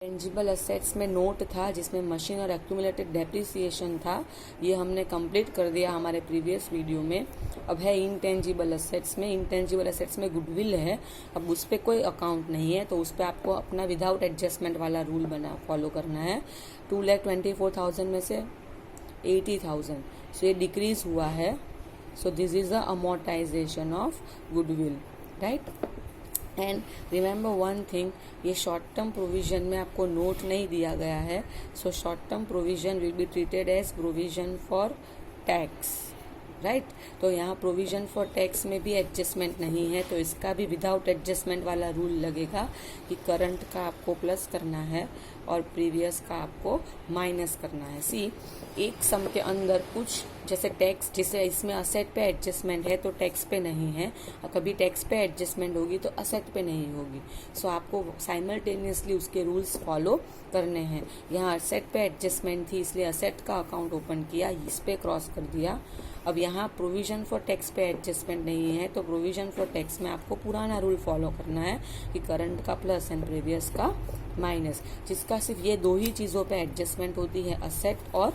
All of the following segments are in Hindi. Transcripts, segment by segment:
टेंजिबल असेट्स में नोट था जिसमें मशीन और एक्यूमुलेटेड डेप्रिसिएशन था। ये हमने कंप्लीट कर दिया हमारे प्रीवियस वीडियो में। अब है इनटेंजिबल असेट्स में। इनटेंजिबल असेट्स में गुडविल है। अब उस पर कोई अकाउंट नहीं है तो उस पर आपको अपना विदाउट एडजस्टमेंट वाला रूल फॉलो करना है। 2,24,000 में से 80,000 सो ये डिक्रीज हुआ है। So this is the amortisation of goodwill, right. And remember one thing, ये शॉर्ट टर्म प्रोविजन में आपको नोट नहीं दिया गया है। So short term provision will be treated as provision for tax, right. तो यहाँ प्रोविजन फॉर टैक्स में भी एडजस्टमेंट नहीं है तो इसका भी विदाउट एडजस्टमेंट वाला रूल लगेगा कि करंट का आपको प्लस करना है और प्रीवियस का आपको माइनस करना है। सी, एक सम के अंदर कुछ जैसे टैक्स, जैसे इसमें असेट पे एडजस्टमेंट है तो टैक्स पे नहीं है, और कभी टैक्स पे एडजस्टमेंट होगी तो असेट पे नहीं होगी। सो आपको साइमल्टेनियसली उसके रूल्स फॉलो करने हैं। यहाँ असेट पे एडजस्टमेंट थी इसलिए असेट का अकाउंट ओपन किया, इस पे क्रॉस कर दिया। अब यहाँ प्रोविजन फॉर टैक्स पे एडजस्टमेंट नहीं है तो प्रोविजन फॉर टैक्स में आपको पुराना रूल फॉलो करना है कि करंट का प्लस एंड प्रीवियस का माइनस, जिसका सिर्फ ये दो ही चीज़ों पे एडजस्टमेंट होती है, असेट और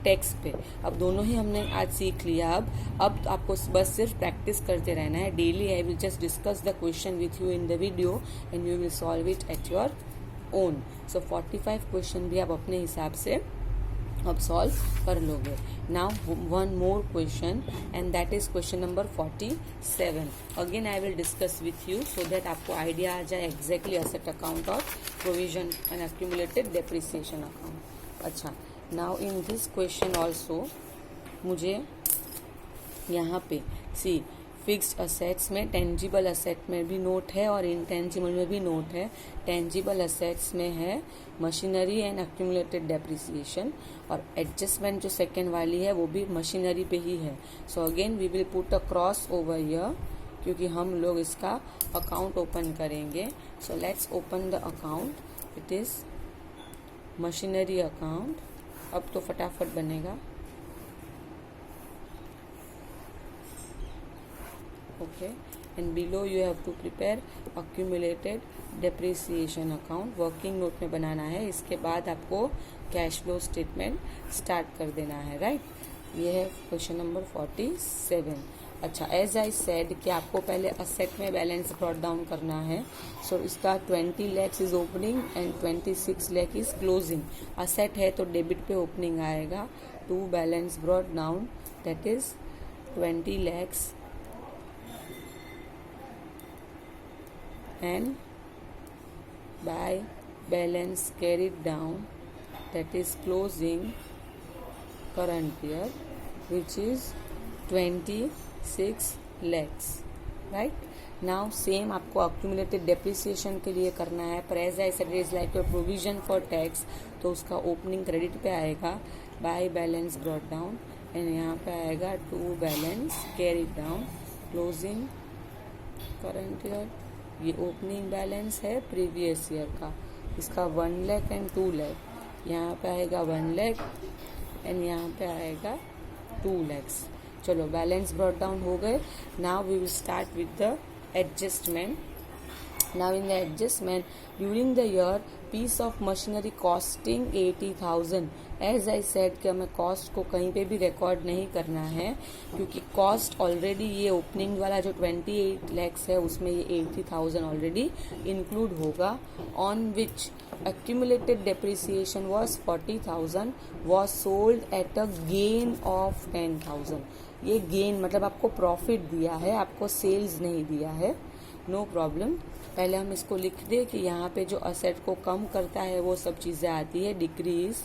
टैक्स पे। अब दोनों ही हमने आज सीख लिया। अब आपको बस सिर्फ प्रैक्टिस करते रहना है daily. I will just discuss the question with you in the video and you will solve it at your own. So 45 question भी आप अपने हिसाब से अब सॉल्व कर लोगे। Now one more question and that is question number 47। Again I will discuss with you so that आपको आइडिया आ जाए एग्जैक्टली असेट अकाउंट और provision and accumulated depreciation account. अच्छा, now in this question also मुझे यहाँ पे सी फिक्स्ड असेट्स में टेंजिबल असेट में भी नोट है और इनटेंजिबल में भी नोट है। टेंजिबल असेट्स में है मशीनरी एंड एक्यूमुलेटेड डेप्रिसिएशन और एडजस्टमेंट जो सेकेंड वाली है वो भी मशीनरी पे ही है। So again we will put a cross over here क्योंकि हम लोग इसका अकाउंट ओपन करेंगे। So let's open the account. It is machinery account. अब तो फटाफट बनेगा। Okay, and below you have to prepare accumulated depreciation account. Working note में बनाना है, इसके बाद आपको कैश फ्लो स्टेटमेंट स्टार्ट कर देना है, राइट। ये है क्वेश्चन नंबर 47। अच्छा, एज आई सेड कि आपको पहले असेट में बैलेंस ब्रॉट डाउन करना है। सो इसका 20 lakhs is opening and 26 lakh is closing. Asset है तो डेबिट पे ओपनिंग आएगा। To balance brought down that is 20 lakhs and by balance carried down that is closing current year which is 26 lakhs, right. now same आपको accumulated depreciation के लिए करना है, पर as I said is like a provision for tax तो उसका ओपनिंग क्रेडिट पे आएगा by balance brought down and यहाँ पे आएगा to balance carried down closing current year। ये ओपनिंग बैलेंस है प्रीवियस ईयर का, इसका 1 lakh एंड 2 lakh। यहाँ पे आएगा 1 lakh एंड यहाँ पे आएगा 2 lakhs। चलो, बैलेंस ब्रॉट डाउन हो गए। Now we will start with the adjustment. Now in the adjustment during the year piece of machinery costing 80,000। As I said कि हमें कॉस्ट को कहीं पे भी रिकॉर्ड नहीं करना है क्योंकि कॉस्ट ऑलरेडी ये ओपनिंग वाला जो 28 lakhs है उसमें ये 80,000 ऑलरेडी इंक्लूड होगा। On which accumulated depreciation was 40,000 was sold at a gain of 10,000। ये गेन मतलब आपको प्रॉफिट दिया है, आपको सेल्स नहीं दिया है। No problem. पहले हम इसको लिख दे कि यहाँ पे जो असेट को कम करता है वो सब चीज़ें आती है डिक्रीज।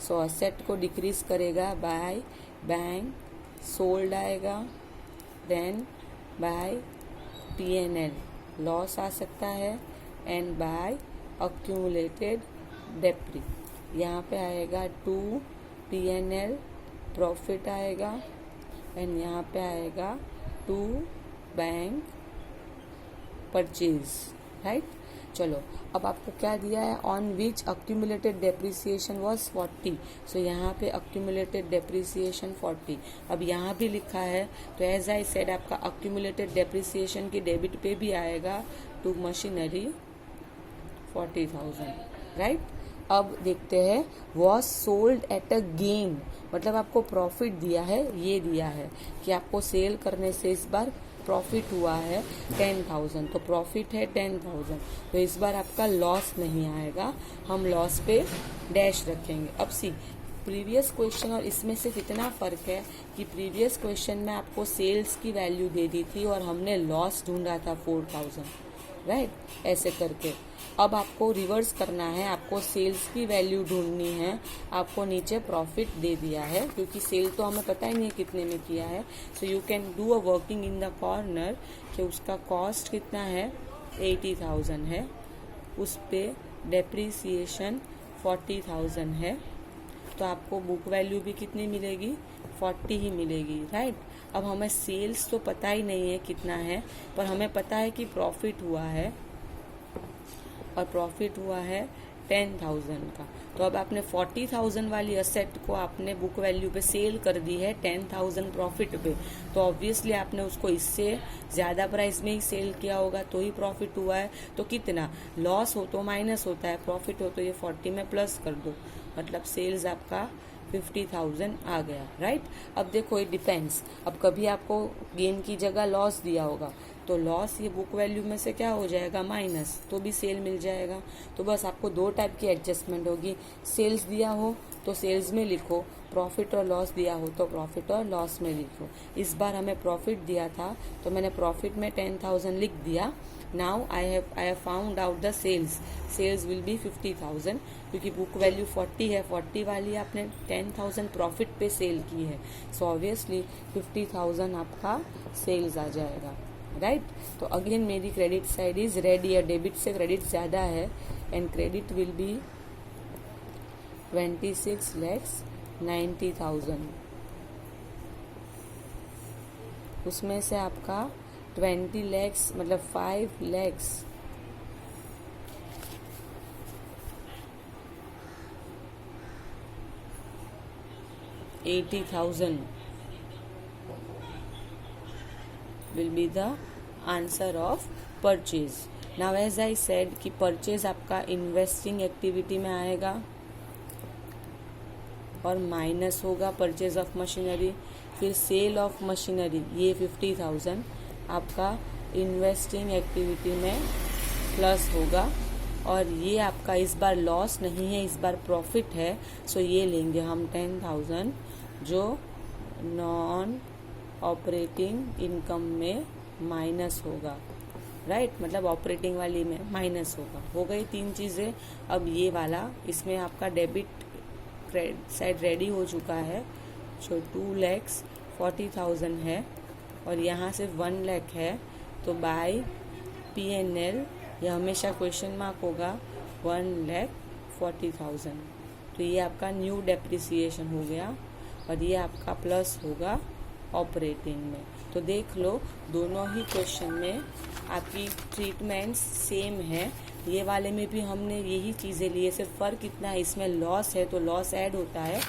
सो असेट को डिक्रीज करेगा बाय बैंक सोल्ड आएगा, देन बाय P&L लॉस आ सकता है एंड बाय accumulated डेप्री। यहाँ पे आएगा टू P&L प्रॉफिट आएगा एंड यहाँ पे आएगा टू बैंक परचेज, राइट। चलो, अब आपको क्या दिया है, on which accumulated depreciation was 40। सो यहाँ पे accumulated depreciation 40। अब यहाँ भी लिखा है तो एज आई सेड आपका accumulated depreciation की डेबिट पे भी आएगा टू मशीनरी 40,000, राइट। अब देखते हैं was sold at a gain, मतलब आपको प्रॉफिट दिया है, ये दिया है कि आपको सेल करने से इस बार प्रॉफिट हुआ है 10,000, तो प्रॉफिट है 10,000, तो इस बार आपका लॉस नहीं आएगा, हम लॉस पे डैश रखेंगे। अब सी प्रीवियस क्वेश्चन और इसमें सिर्फ इतना फर्क है कि प्रीवियस क्वेश्चन में आपको सेल्स की वैल्यू दे दी थी और हमने लॉस ढूंढा था 4,000, राइट, ऐसे करके। अब आपको रिवर्स करना है, आपको सेल्स की वैल्यू ढूंढनी है, आपको नीचे प्रॉफिट दे दिया है क्योंकि सेल तो हमें पता ही नहीं है कितने में किया है। So you can do a working in the corner कि उसका कॉस्ट कितना है 80,000 है, उस पे डेप्रीसिएशन 40,000 है, तो आपको बुक वैल्यू भी कितनी मिलेगी 40 ही मिलेगी, राइट। अब हमें सेल्स तो पता ही नहीं है कितना है, पर हमें पता है कि प्रॉफिट हुआ है, और प्रॉफिट हुआ है 10,000 का। तो अब आपने 40,000 वाली असेट को आपने बुक वैल्यू पे सेल कर दी है 10,000 प्रॉफिट पे, तो ऑब्वियसली आपने उसको इससे ज़्यादा प्राइस में ही सेल किया होगा, तो ही प्रॉफिट हुआ है। तो कितना लॉस हो तो माइनस होता है, प्रॉफिट हो तो ये 40 में प्लस कर दो, मतलब सेल्स आपका 50,000 आ गया, राइट। अब देखो ये डिपेंड्स, अब कभी आपको गेन की जगह लॉस दिया होगा, तो लॉस ये बुक वैल्यू में से क्या हो जाएगा माइनस, तो भी सेल मिल जाएगा। तो बस आपको दो टाइप की एडजस्टमेंट होगी, सेल्स दिया हो तो सेल्स में लिखो, प्रॉफिट और लॉस दिया हो तो प्रॉफिट और लॉस में लिखो। इस बार हमें प्रॉफिट दिया था तो मैंने प्रॉफिट में 10,000 लिख दिया। Now I have found out the sales will be 50,000, क्योंकि बुक वैल्यू 40 है, 40 वाली आपने 10,000 प्रॉफिट पे सेल की है, सो ऑब्वियसली 50,000 आपका सेल्स आ जाएगा, राइट। तो अगेन मेरी क्रेडिट साइड इज रेडी, या डेबिट से क्रेडिट ज्यादा है, एंड क्रेडिट विल बी 26,90,000। उसमें से आपका 20 lakhs मतलब 5 lakhs $80,000 will be the answer of purchase. Now as I said कि purchase आपका इन्वेस्टिंग एक्टिविटी में आएगा और माइनस होगा परचेज ऑफ मशीनरी, फिर सेल ऑफ मशीनरी ये 50,000 आपका इन्वेस्टिंग एक्टिविटी में प्लस होगा, और ये आपका इस बार लॉस नहीं है, इस बार प्रॉफिट है, सो ये लेंगे हम 10,000 जो नॉन ऑपरेटिंग इनकम में माइनस होगा, राइट, मतलब ऑपरेटिंग वाली में माइनस होगा। हो गई तीन चीज़ें। अब ये वाला इसमें आपका डेबिट साइड रेडी हो चुका है, जो 2,40,000 है, और यहाँ से 1 लाख है, तो बाय P&L ये हमेशा क्वेश्चन मार्क होगा 1,40,000, तो ये आपका न्यू डेप्रिसिएशन हो गया, और ये आपका प्लस होगा ऑपरेटिंग में। तो देख लो दोनों ही क्वेश्चन में आपकी ट्रीटमेंट सेम है, ये वाले में भी हमने यही चीज़ें लिए, सिर्फ फ़र्क इतना है इसमें लॉस है तो लॉस ऐड होता है,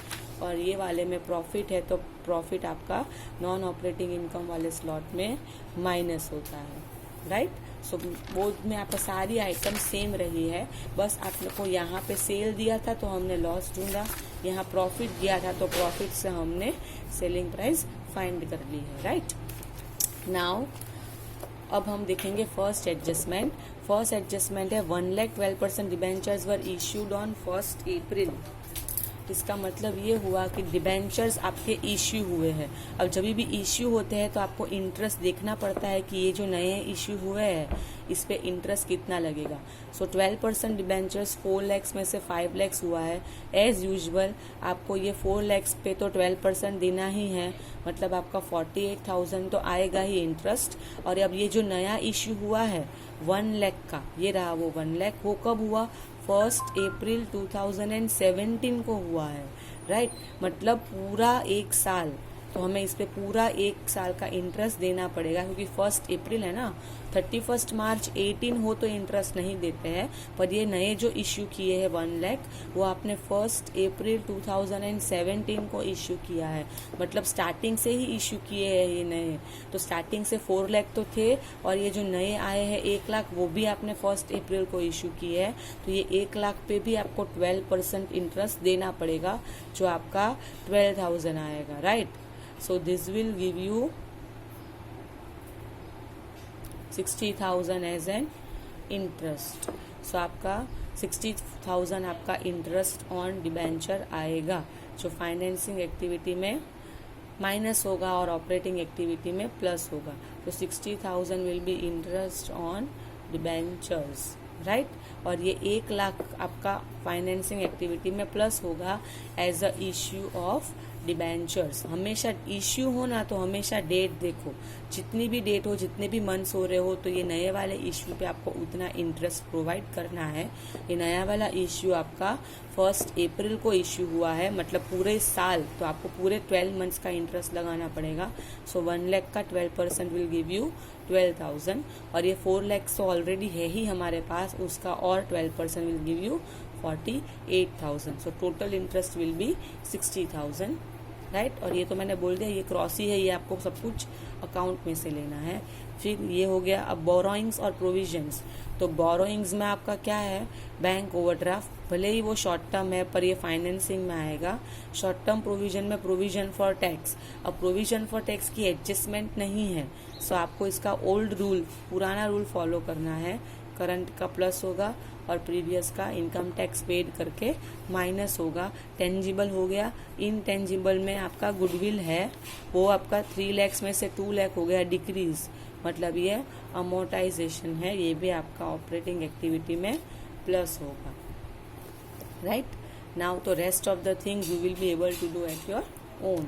और ये वाले में प्रॉफिट है तो प्रॉफिट आपका नॉन ऑपरेटिंग इनकम वाले स्लॉट में माइनस होता है, राइट। सो बोथ में आपका सारी आइटम सेम रही है, बस आपको यहाँ पे सेल दिया था तो हमने लॉस ढूंढा, यहाँ प्रॉफिट दिया था तो प्रॉफिट से हमने सेलिंग प्राइस फाइंड कर ली है, राइट। नाउ अब हम देखेंगे फर्स्ट एडजस्टमेंट। फर्स्ट एडजस्टमेंट है 1,12% डिबेंचर्स वर इश्यूड ऑन 1 अप्रैल। इसका मतलब ये हुआ कि डिबेंचर्स आपके इश्यू हुए हैं। अब जब भी इश्यू होते हैं तो आपको इंटरेस्ट देखना पड़ता है कि ये जो नए इश्यू हुए हैं इस पे इंटरेस्ट कितना लगेगा। सो 12% डिबेंचर्स 4 lakhs में से 5 lakhs हुआ है। एज यूजुअल आपको ये 4 lakhs पे तो 12% देना ही है, मतलब आपका 48,000 तो आएगा ही इंटरेस्ट। और अब ये जो नया इश्यू हुआ है 1 लाख का, ये रहा वो 1 लाख, वो कब हुआ 1 अप्रैल 2017 को हुआ है, राइट। मतलब पूरा 1 साल तो हमें इस पे पूरा 1 साल का इंटरेस्ट देना पड़ेगा, क्योंकि 1 अप्रैल है ना, 31 मार्च 18 हो तो इंटरेस्ट नहीं देते हैं। पर ये नए जो इश्यू किए हैं 1 लाख, वो आपने 1 अप्रैल 2017 को इश्यू किया है, मतलब स्टार्टिंग से ही इश्यू किए हैं ये नए। तो स्टार्टिंग से 4 लाख तो थे, और ये जो नए आए हैं 1 लाख, वो भी आपने 1 अप्रैल को इश्यू किए हैं। तो ये 1 लाख पे भी आपको 12% इंटरेस्ट देना पड़ेगा, जो आपका 12,000 आएगा, right. So this will give you 60,000 as an interest. So आपका 60,000 आपका इंटरेस्ट ऑन डिबेंचर आएगा, जो फाइनेंसिंग एक्टिविटी में माइनस होगा और ऑपरेटिंग एक्टिविटी में प्लस होगा। तो 60,000 will be interest on debentures, right. और ये 1 लाख आपका फाइनेंसिंग एक्टिविटी में प्लस होगा as a issue of debentures. हमेशा इश्यू हो ना, तो हमेशा डेट देखो, जितनी भी डेट हो, जितने भी मंथ्स हो रहे हो, तो ये नए वाले इश्यू पे आपको उतना इंटरेस्ट प्रोवाइड करना है। ये नया वाला इश्यू आपका 1 अप्रैल को इश्यू हुआ है, मतलब पूरे साल, तो आपको पूरे 12 मंथ्स का इंटरेस्ट लगाना पड़ेगा। सो 1 लाख का 12% विल गिव यू 12,000, और ये 4 लाख तो ऑलरेडी है ही हमारे पास, उसका और 12% will give you 48,000। So total interest will be 60,000, right. और ये तो मैंने बोल दिया, ये क्रॉस ही है, ये आपको सब कुछ अकाउंट में से लेना है। फिर ये हो गया अब बोरोइंग्स और प्रोविजंस। तो बोरोइंग्स में आपका क्या है, बैंक ओवरड्राफ्ट, भले ही वो शॉर्ट टर्म है पर ये फाइनेंसिंग में आएगा। शॉर्ट टर्म प्रोविजन में प्रोविजन फॉर टैक्स, अब प्रोविजन फॉर टैक्स की एडजस्टमेंट नहीं है, सो आपको इसका ओल्ड रूल, पुराना रूल फॉलो करना है। करंट का प्लस होगा और प्रीवियस का इनकम टैक्स पेड करके माइनस होगा। टेंजिबल हो गया, इनटेंजिबल में आपका गुडविल है, वो आपका 3 लाख में से 2 लाख हो गया डिक्रीज, मतलब ये अमोर्टाइजेशन है, ये भी आपका ऑपरेटिंग एक्टिविटी में प्लस होगा, राइट। नाउ तो rest of the things you will be able to do at your own.